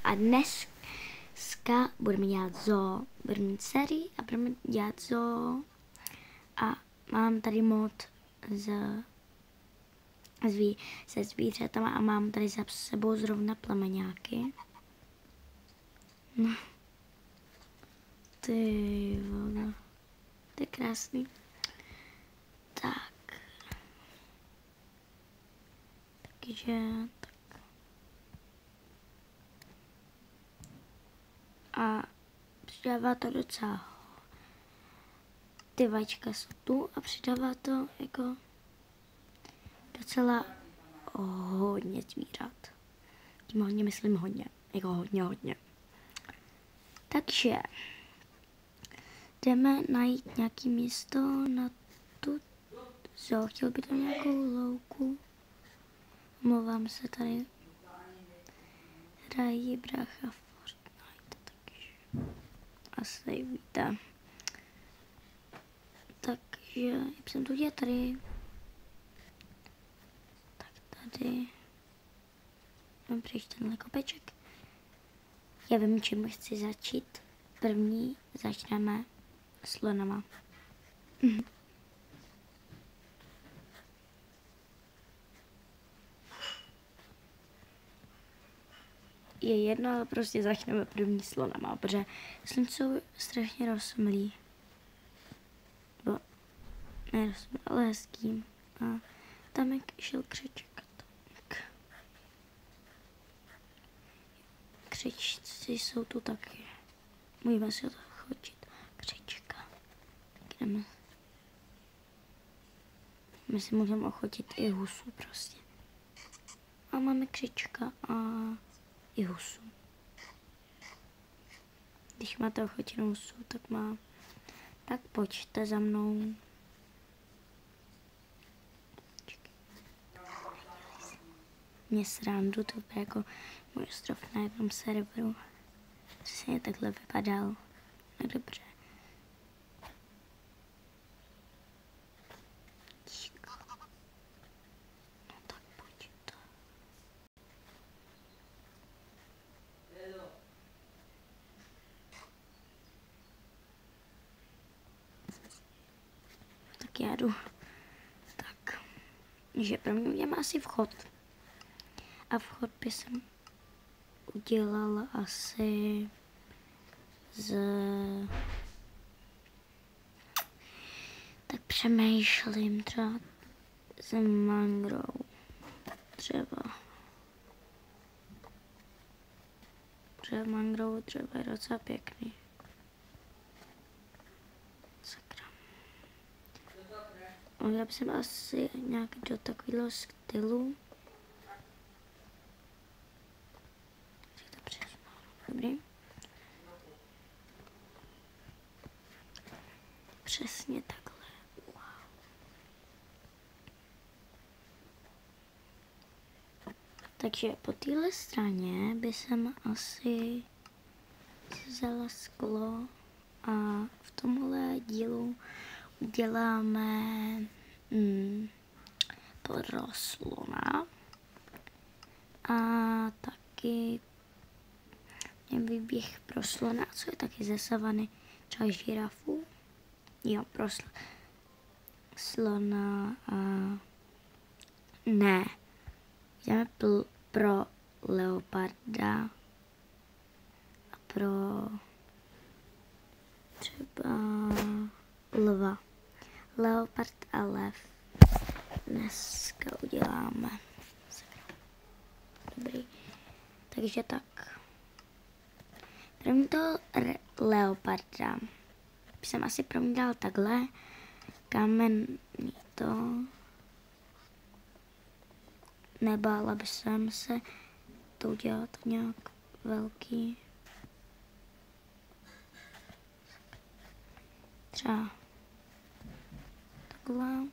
A dneska budeme dělat zoo. Budeme mít sérii a budeme dělat zoo. A mám tady mod se zvířatama a mám tady za sebou zrovna plemeňáky. No. Ty vole. To je krásný. Tak. Takže tak. A přidává to docela. Ty vajíčka jsou tu a přidává to jako docela hodně zvířat. Tím hodně myslím hodně. Jako hodně. Takže jdeme najít nějaký místo na tu zoo. Chtěl by tam nějakou louku. Omlouvám se, tady hrají brácha Fortnite, takže asi víte. Takže jak jsem tu dělal tady. Tak tady. Mám pryč tenhle kopeček. Já vím, čím chci začít. První začneme slonama. Je jedno, ale prostě začneme první slonama, protože slon jsou strašně rozumlí. Nebo ne rozumlí, ale hezký. A tam jak šel křeček. Křečci jsou tu taky. Můžeme si to chodit. Křečka. Tak jdeme. My si můžeme ochotit i husu prostě. A máme křečka a i husu. Když máte ochotěnou husu, tak pojďte za mnou. Mě srandu, to bude jako můj ostrov na jednom serveru. Přesně takhle vypadal. No dobře. No tak pojďte. Tak já jdu. Tak. Že pro mě uděláme asi vchod. A vchod by jsem udělala asi tak přemýšlím třeba z mangrou. Třeba mangrou třeba je docela pěkný. Sakra. Já bych jsem asi nějak do takového stylu. Dobrý. Přesně takhle. Wow. Takže po téhle straně by jsem asi vzala sklo a v tomhle dílu uděláme pro slona a taky výběh pro slona, co je taky ze savany, třeba žirafu. Jo, pro slona a ne. Jdeme pro leoparda a pro třeba lva. Leopard a lev dneska uděláme. Dobrý. Takže tak. První to leoparda. Jsem asi pro mě dal takhle. Kamenný to. Nebála by jsem se to udělat nějak velký. Třeba takhle.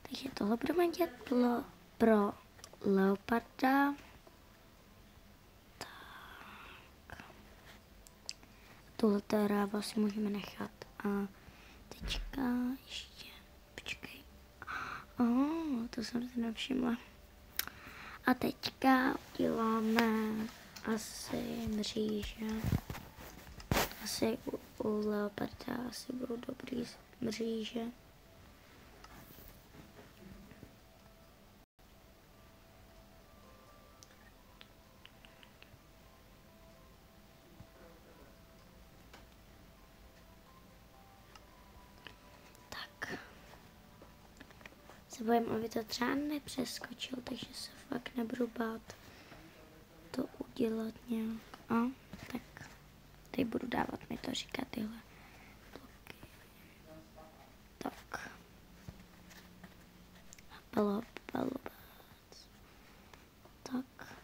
Takže tohle budeme dělat pro leoparda. Tak. Tuhle ráva si můžeme nechat A teďka ještě, počkej. To jsem si nevšimla. A teďka děláme asi mříže. Asi u leoparda asi budou dobrý mříže. Se bojím, aby to třeba nepřeskočil, takže se fakt nebudu bát to udělat nějak. A tak teď budu dávat, mi to říkat tyhle bloky. Tak. Tak.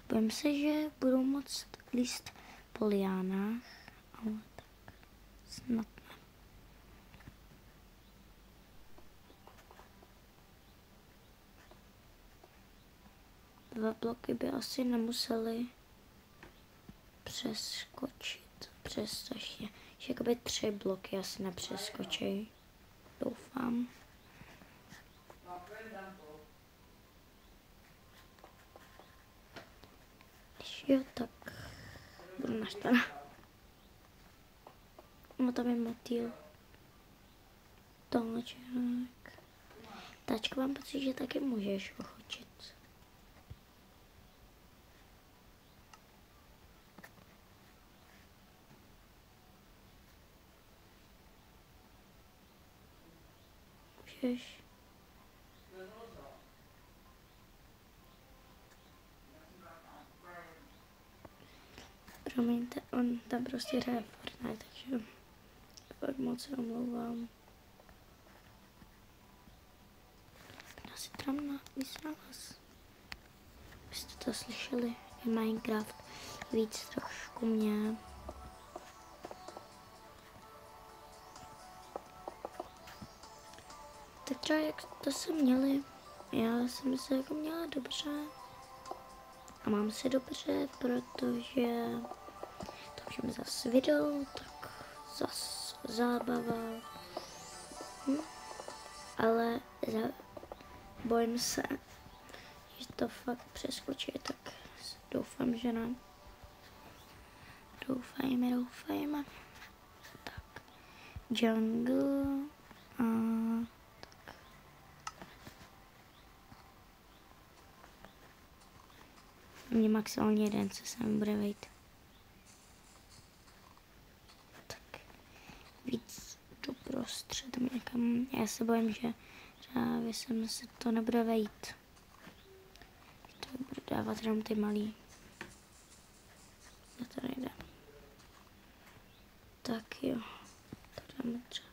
Bojím se, že budu moct líst po liánách, ale tak snad ne. Dva bloky by asi nemuseli přeskočit, přestože jakoby 3 bloky asi nepřeskočí, doufám. Když jo, tak budu naštvaná. No tam je motýl. Tomeček. Tačka, mám pocit, že taky můžeš ochočit. Můžeš. Promiňte, on tam prostě hraje Fortnite, takže fakt moc se omlouvám. Já si tam na vás. Byste to slyšeli, je Minecraft víc trošku mě. Tak třeba jak to se měli, já jsem se jako měla dobře. A mám se dobře, protože to už mi zase video, tak zase zábava. Ale bojím se, že to fakt přeskočí, tak doufám, že ne. Doufajme. Tak, jungle a tak. Mně maximálně jeden se sem bude vejít. Tak, víc doprostřed někam. Já se bojím, že právě sem se to nebude vejít. To budu dávat jenom ty malý. No to nejde. Tak jo, to dáme třeba.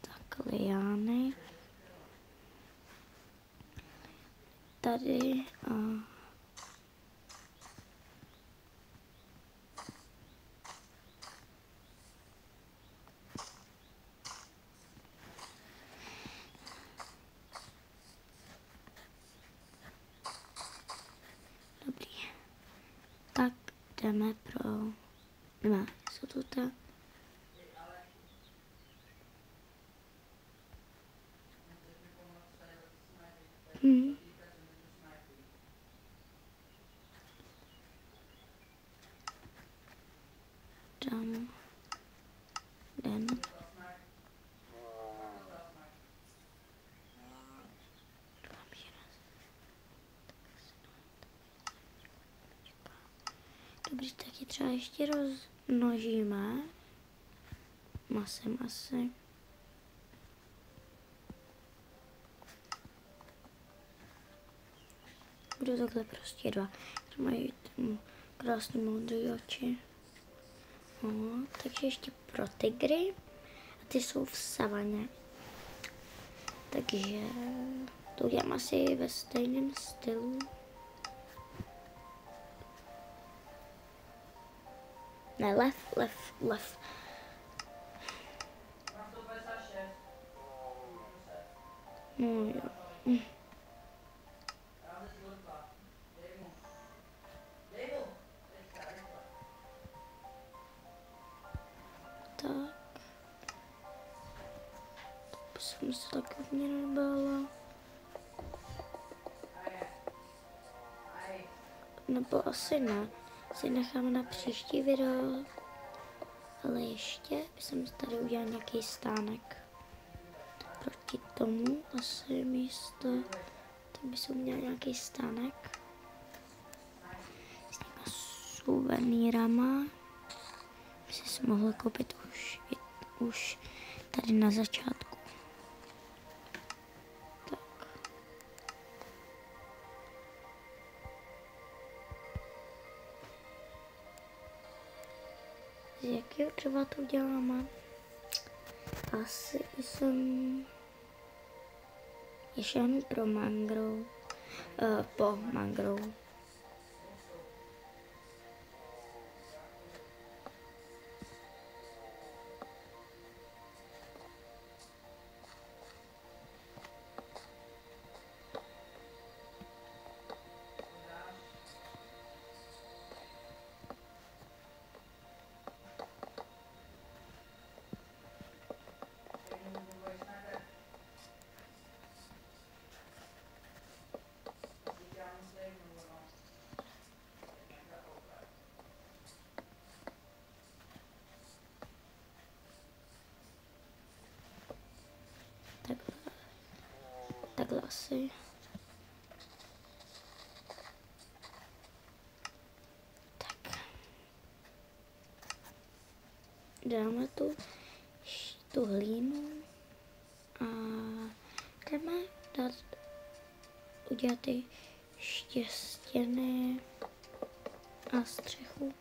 Tak liány. Tady a dobrý. Tak jdeme pro dva. Jsou to ta. Dám. Den. Dobrý, tak ji třeba ještě rozmnožíme. Masy. Budu takhle prostě dva. Mají krásný modré oči. No, takže ještě pro tygry. A ty jsou v savaně. Takže to udělám asi ve stejném stylu. Ne, lev. No jo. Tak. To jsem se taky hodně nebála. Nebo asi ne. Si nechám na příští video. Ale ještě jsem tady udělal nějaký stánek. Proti tomu asi místo. Tak by jsem udělal nějaký stánek. S těma suvenýrama. By si mohl koupit už tady na začátku. Tak. Z jakého dřeva to uděláme? Asi jsem ještě pro mangrove. Po mangrove. Takhle asi. Tak. Dáme tu hlínu a jdeme udělat ty štěstěny a střechu.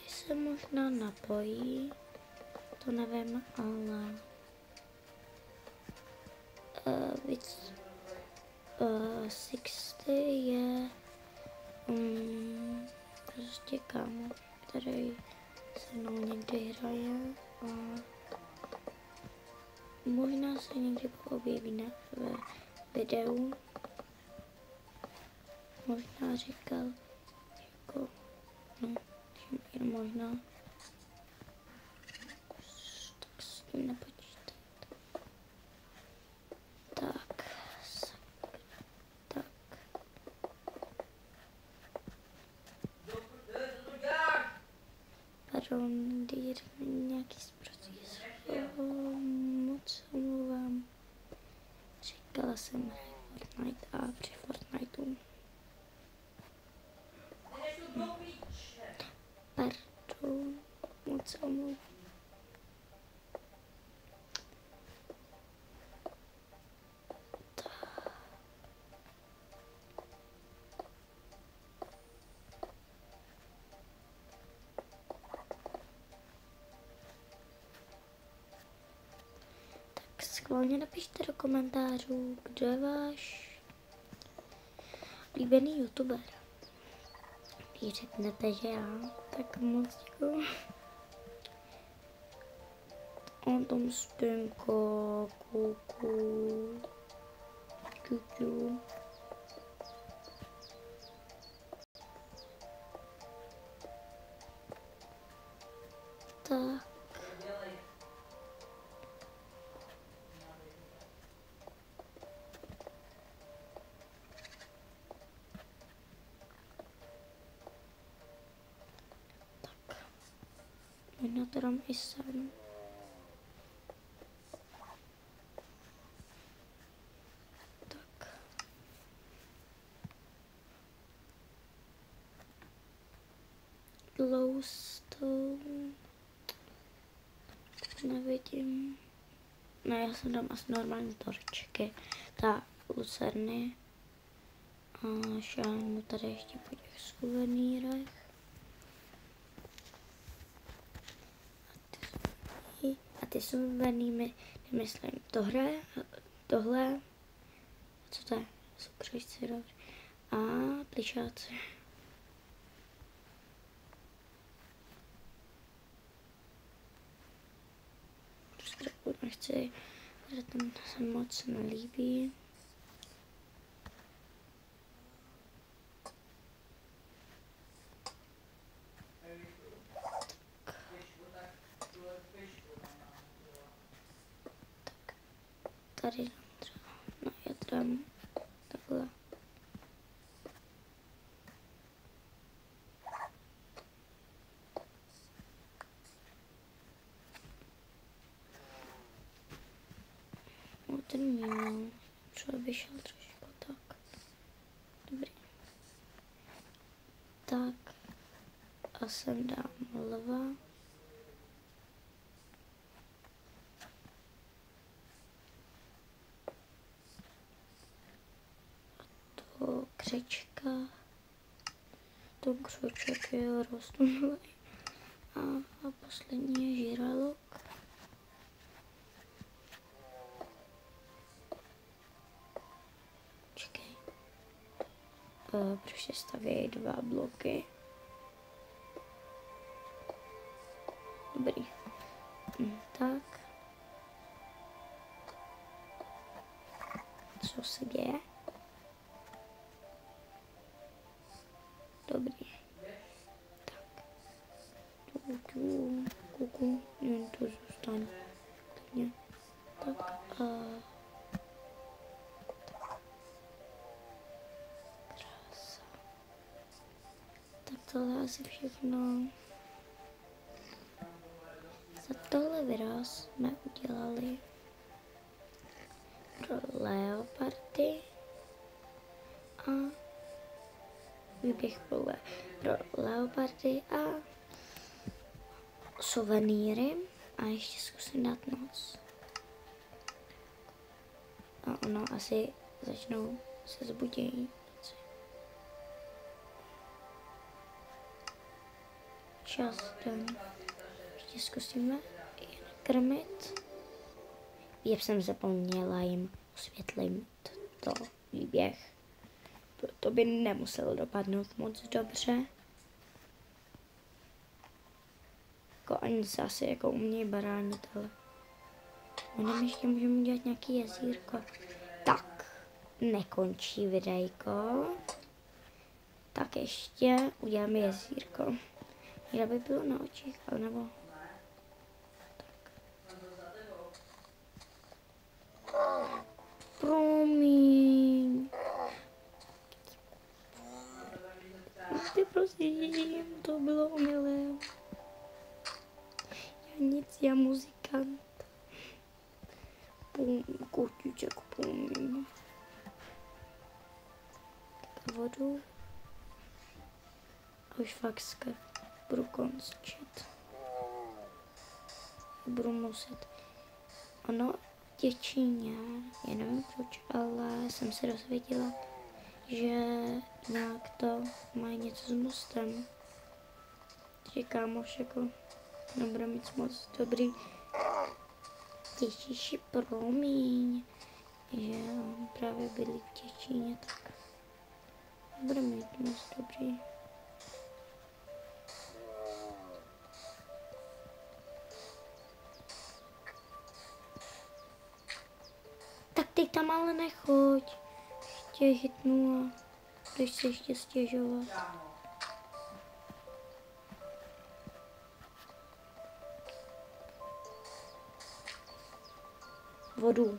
Se možná napojí, to nevím, ale víc 60 je prostě kámo, který se mnou někdy hraje a možná se někdy objeví ve videu. Možná říkal, jako, no, jen možná, tak s tím nepočítat. Tak, tak. Pardon, nějaký zprostý slovo, moc omlouvám. Říkala jsem Fortnite a při Fortniteu. Pardon, moc omlouvám. Schválně napište do komentářů, kdo je váš oblíbený youtuber. Když řeknete, že já, tak moc děkuju. On tam spinko, kuku, čuču. Tak. Možná to dám i sem. Tak. Glowstone. Nevidím. Ne, já jsem dám asi normální torčky. Ta lucerny. A šáhnu tady ještě po těch suvenýrech. A ty suvenýry, myslím tohle, co to je, jsou křižci, dobře, a plišáci. Nechci, protože ten se moc nelíbí. Tak. Tady třeba, no já dám takhle. No ten měl, třeba vyšel trošku tak. Dobrý. Tak a sem dám lva. To křečka. To křeček je rostlý. A poslední je žralok. Čekej. Prostě stavějí 2 bloky. Dobrý. Tak. Co se děje? Dobrý. Tak. Kuku. Jen to zůstane. Tak. Krása. Tak tohle asi všechno. Za tohle video jsme udělali pro leopardy a výběh pro leopardy a suvenýry a ještě zkusím dát noc. A ono asi začnou se zbudějí. Čas den. Ještě zkusíme je nakrmit. Já jsem zapomněla jim osvětlit to výběh. To by nemuselo dopadnout moc dobře. Jako ani se asi jako umějí baránit, ale jenom ještě můžeme udělat nějaký jezírko. Tak, nekončí videjko. Tak ještě uděláme jezírko. Já by bylo na očích, ale nebo tak. Promiň. Ty prosím, to bylo omylem. Já nic, já muzikant. Kotíček, promiň. Tak vodu. A už fakt budu končit. Budu muset. Ono v Děčíně, já nevím proč, ale jsem se dozvěděla, že nějak to má něco s mostem. Že kámoš jako nebude mít moc dobrý. Ježíši, promiň, že on právě bydlí v Děčíně, tak nebude mít moc dobrý. Tak teď tam ale nechoď. Tě hitnu a budeš se ještě stěžovat. Vodu.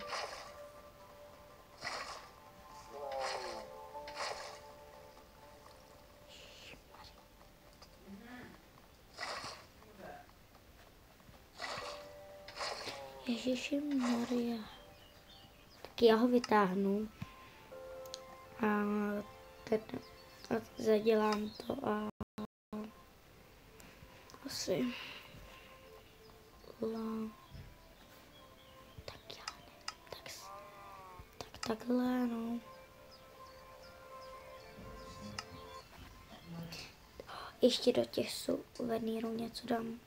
Ježiši Maria. Tak já ho vytáhnu. A zadělám to a asi tak já nevím, takhle no. Ještě do těch suvenýrů něco dám.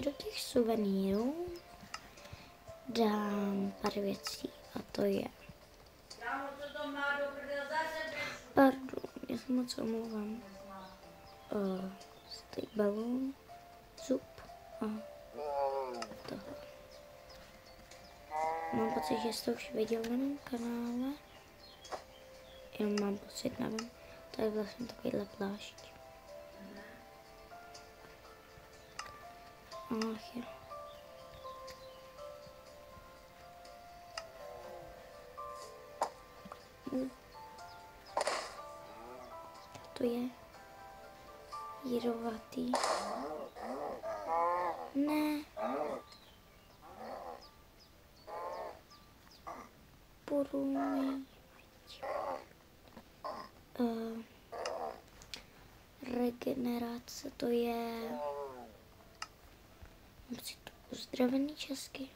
do těch suvenýrů dám pár věcí a to je... Pardon, já se moc omlouvám. Steak balloon, zup a tohle. Mám pocit, že jste už viděl na mém kanále. Jenom mám pocit, nevím. To je vlastně takovýhle plášť. Ach jo. To je jírovatý. Ne. Budu regenerace, to je uzdravený česky.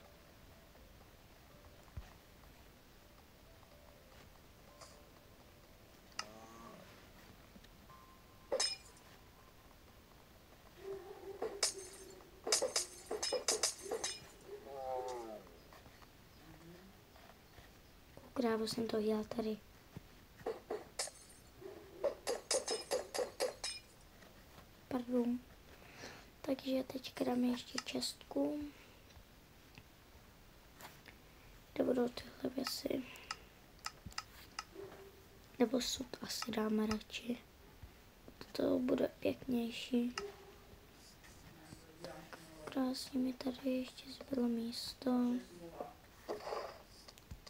Krávo jsem to dělal tady. Pardon. Takže teď dáme ještě čestku. Kde budou tyhle věci? Nebo sud asi dáme radši. To bude pěknější. Tak, krásně mi tady ještě zbylo místo.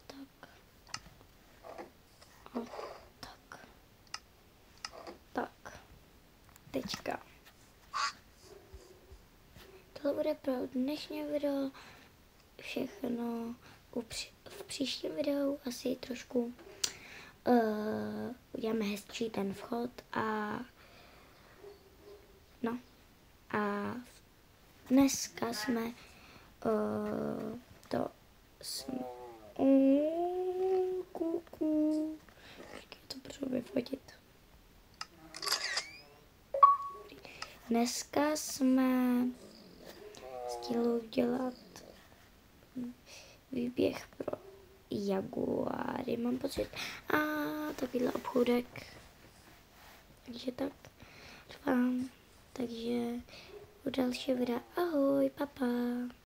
Tak. A tak. Tak. Teďka. Tohle bude pro dnešní video všechno. V příštím videu asi trošku uděláme hezčí ten vchod a no a dneska jsme to jsme kuku. To potřebuji vyfotit. Dneska jsme chtěli udělat výběh pro jaguáry, mám pocit. A takovýhle obchůdek. Takže tak doufám. Takže u dalšího videa. Ahoj, papa.